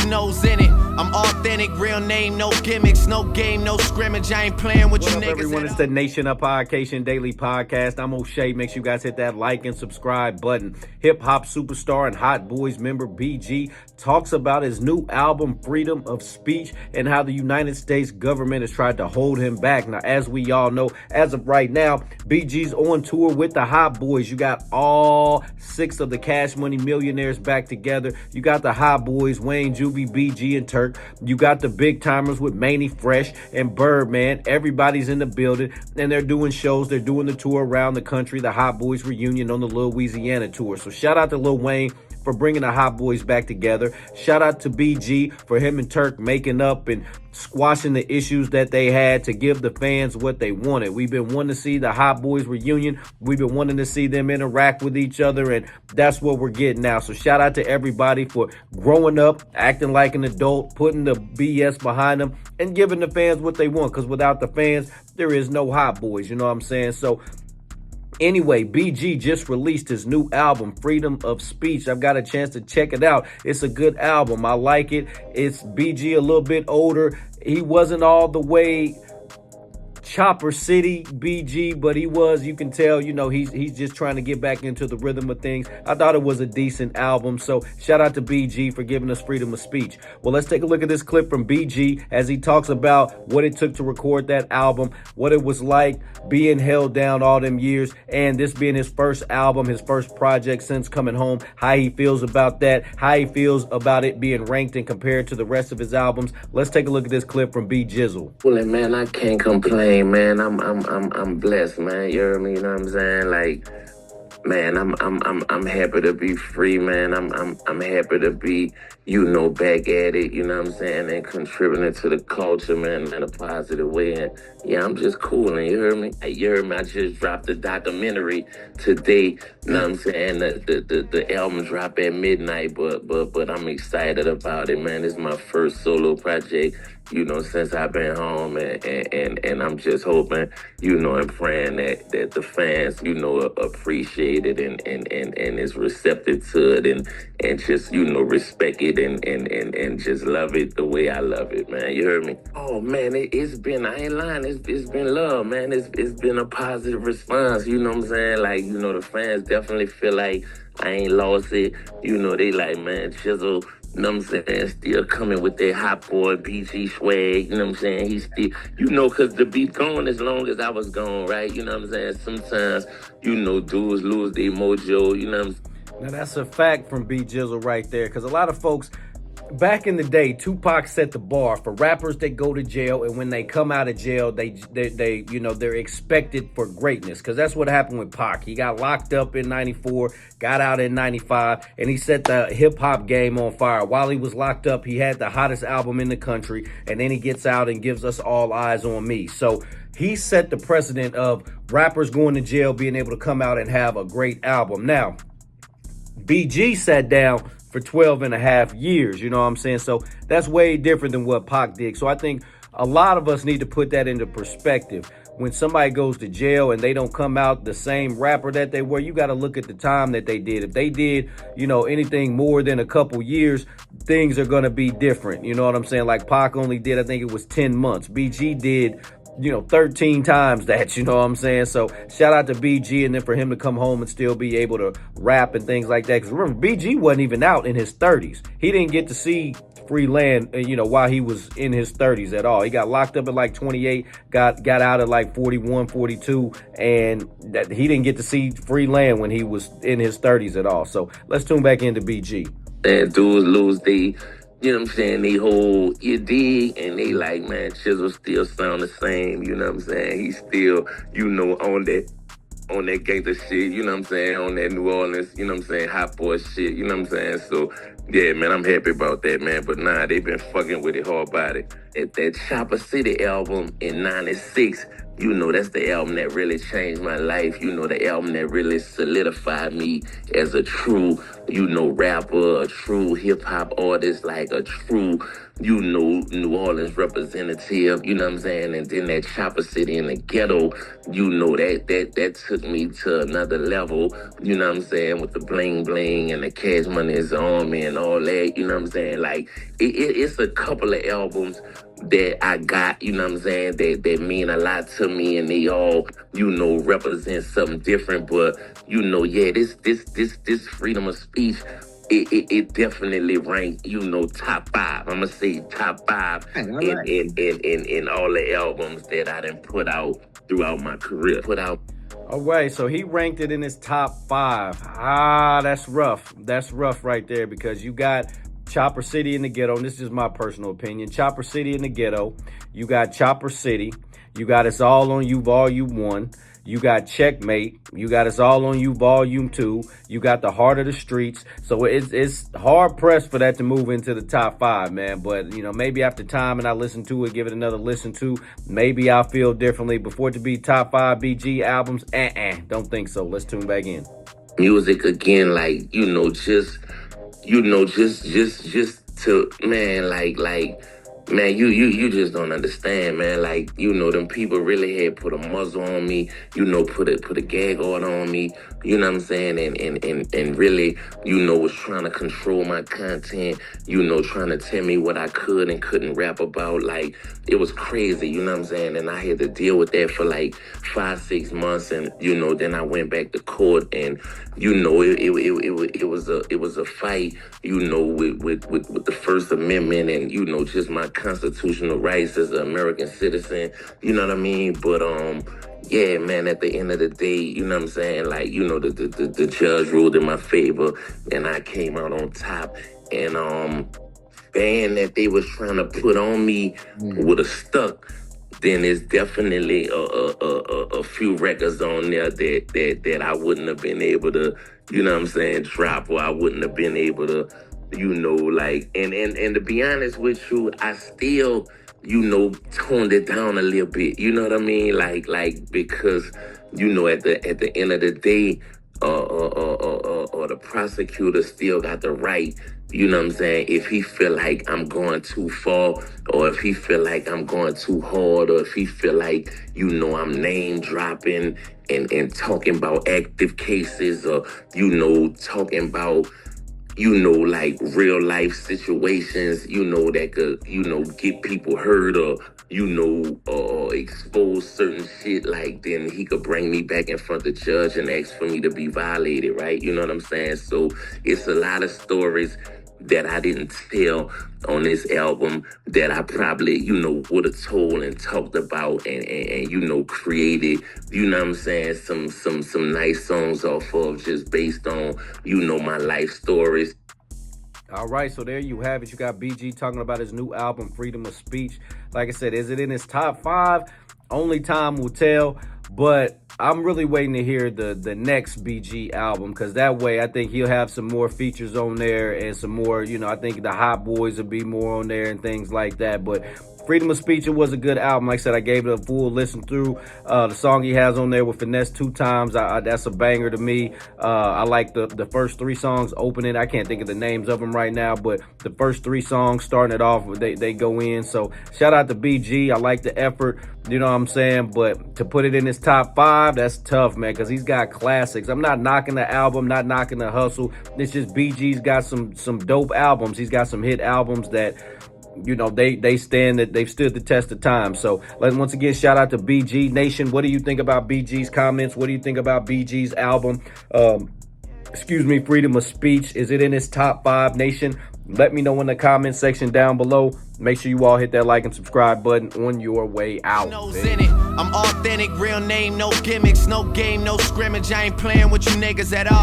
knows in it. I'm authentic, real name, no gimmicks, no game, no scrimmage. I ain't playing with you niggas. Everyone, it's the Nation of Podcation Daily Podcast. I'm O'Shea. Make sure you guys hit that like and subscribe button. Hip-hop superstar and Hot Boys member BG talks about his new album, Freedom of Speech, and how the United States government has tried to hold him back. Now, as we all know, as of right now, BG's on tour with the Hot Boys. You got all 6 of the Cash Money millionaires back together. You got the Hot Boys, Wayne, Juvie, BG, and Turk. You got the big timers with Manny Fresh and Birdman. Everybody's in the building, and they're doing shows. They're doing the tour around the country, the Hot Boys reunion on the Lil Louisiana tour. So shout out to Lil Wayne for bringing the Hot Boys back together. Shout out to BG for him and Turk making up and squashing the issues that they had to give the fans what they wanted. We've been wanting to see the Hot Boys reunion. We've been wanting to see them interact with each other, and that's what we're getting now. So shout out to everybody for growing up, acting like an adult, putting the BS behind them, and giving the fans what they want, because without the fans, there is no Hot Boys, you know what I'm saying? So anyway, BG just released his new album, Freedom of Speech. I've got a chance to check it out. It's a good album. I like it. It's BG a little bit older. He wasn't all the way Chopper City BG, but he was, you can tell, you know, he's just trying to get back into the rhythm of things. I thought it was a decent album, so shout out to BG for giving us freedom of speech. Well, let's take a look at this clip from BG as he talks about what it took to record that album, what it was like being held down all them years, and this being his first album, his first project since coming home, how he feels about that, how he feels about it being ranked and compared to the rest of his albums. Let's take a look at this clip from B Jizzle. Well, man, I can't complain. Man, I'm blessed, man. You heard me? You know what I'm saying? Like, man, I'm happy to be free, man. I'm happy to be, you know, back at it. You know what I'm saying? And contributing to the culture, man, in a positive way. And yeah, I'm just cool. And you heard me? You heard me? I just dropped the documentary today. You know what I'm saying? The album dropped at midnight, but I'm excited about it, man. It's my first solo project, you know, since I've been home, and I'm just hoping, you know, and praying that the fans, you know, appreciate it and is receptive to it and just, you know, respect it and just love it the way I love it, man. You heard me? Oh man, it's been, I ain't lying, it's been love, man. It's been a positive response, you know what I'm saying? Like, you know, the fans definitely feel like I ain't lost it. You know, they like, man, Chisel, you know what I'm saying, still coming with that Hot Boy BG swag, you know what I'm saying? He's still, you know, because the beat gone as long as I was gone, right? You know what I'm saying? Sometimes, you know, dudes lose their mojo, you know what I'm saying? Now, that's a fact from B Jizzle right there, because a lot of folks, back in the day, Tupac set the bar for rappers that go to jail, and when they come out of jail, they you know, they're expected for greatness, because that's what happened with Pac. He got locked up in 94, got out in 95, and he set the hip-hop game on fire. While he was locked up, he had the hottest album in the country, and then he gets out and gives us All Eyes on Me. So he set the precedent of rappers going to jail being able to come out and have a great album. Now, BG sat down for 12 and a half years, you know what I'm saying? So that's way different than what Pac did. So I think a lot of us need to put that into perspective. When somebody goes to jail and they don't come out the same rapper that they were, you got to look at the time that they did. If they did, you know, anything more than a couple years, things are going to be different. You know what I'm saying? Like Pac only did, I think it was 10 months. BG did, you know, 13 times that, you know what I'm saying? So shout out to BG, and then for him to come home and still be able to rap and things like that. Because remember, BG wasn't even out in his 30s. He didn't get to see free land, you know, while he was in his 30s at all. He got locked up at like 28, got out at like 41, 42, and that he didn't get to see free land when he was in his 30s at all. So let's tune back into BG. And dudes lose they, you know what I'm saying, they whole dig, and they like, man, Chisel still sound the same, you know what I'm saying? He's still, you know, on that gangster shit, you know what I'm saying, on that New Orleans, you know what I'm saying, Hot Boy shit, you know what I'm saying? So, yeah, man, I'm happy about that, man. But nah, they been fucking with it hard body. At that Chopper City album in 96, You know, that's the album that really changed my life. You know, the album that really solidified me as a true, you know, rapper, a true hip-hop artist, like a true, you know, New Orleans representative, you know what I'm saying? And then that Chopper City in the Ghetto, you know, that took me to another level, you know what I'm saying, with the bling bling and the Cash Money is on me and all that, you know what I'm saying? Like, it's a couple of albums that I got, you know what I'm saying, that mean a lot to me, and they all, you know, represent something different. But, you know, yeah, this freedom of speech, it definitely ranked, you know, top 5. I'm gonna say top 5 in all the albums that I done put out throughout my career. All right, so he ranked it in his top 5. That's rough. That's rough right there, because you got Chopper City in the Ghetto, and this is my personal opinion. Chopper City in the Ghetto. You got Chopper City. You got It's All on You Volume 1. You got Checkmate. You got It's All on You Volume 2. You got The Heart of the Streets. So it's hard pressed for that to move into the top 5, man. But, you know, maybe after time and I listen to it, give it another listen to, maybe I'll feel differently. Before it to be top 5 BG albums, don't think so. Let's tune back in. Music again, like, you know, just to, man, man, you just don't understand, man. Like, you know, them people really had put a muzzle on me, you know, put a gag order on me, you know what I'm saying, and really, you know, was trying to control my content, you know, trying to tell me what I could and couldn't rap about. Like, it was crazy, you know what I'm saying, and I had to deal with that for like 5-6 months, and, you know, then I went back to court, and, you know, it was a fight, you know, with the First Amendment, and, you know, just my constitutional rights as an American citizen, you know what I mean? But yeah, man, at the end of the day, you know what I'm saying, like, you know, the judge ruled in my favor, and I came out on top. And band that they was trying to put on me would have stuck, then there's definitely a few records on there that I wouldn't have been able to, you know what I'm saying, drop, or I wouldn't have been able to, you know, like, and to be honest with you, I still, you know, toned it down a little bit, you know what I mean? Like, because, you know, at the end of the day, or the prosecutor still got the right, you know what I'm saying, if he feel like I'm going too far, or if he feel like I'm going too hard, or if he feel like, you know, I'm name dropping and talking about active cases, or, you know, talking about, you know, like real life situations, you know, that could, you know, get people hurt, or, you know, expose certain shit, like, then he could bring me back in front of the judge and ask for me to be violated, right? You know what I'm saying? So it's a lot of stories that I didn't tell on this album that I probably, you know, would have told and talked about and you know, created, you know what I'm saying, some nice songs off of, just based on, you know, my life stories. All right, so there you have it. You got BG talking about his new album, Freedom of Speech. Like I said, is it in his top 5? Only time will tell. But I'm really waiting to hear the next BG album, because that way I think he'll have some more features on there and some more, you know, I think the Hot Boys will be more on there and things like that. But Freedom of Speech, it was a good album. Like I said, I gave it a full listen through. The song he has on there with Finesse 2 times, that's a banger to me. I like the first 3 songs opening. I can't think of the names of them right now, but the first 3 songs starting it off, they go in. So shout out to BG. I like the effort, you know what I'm saying? But to put it in his top 5, that's tough, man, because he's got classics. I'm not knocking the album, not knocking the hustle. It's just BG's got some dope albums. He's got some hit albums that, you know, they've stood the test of time. So once again, shout out to BG Nation. What do you think about BG's comments? What do you think about BG's album? Freedom of Speech. Is it in his top 5, Nation? Let me know in the comment section down below. Make sure you all hit that like and subscribe button on your way out. I'm authentic, real name, no gimmicks, no game, no scrimmage. I ain't playing with you niggas at all.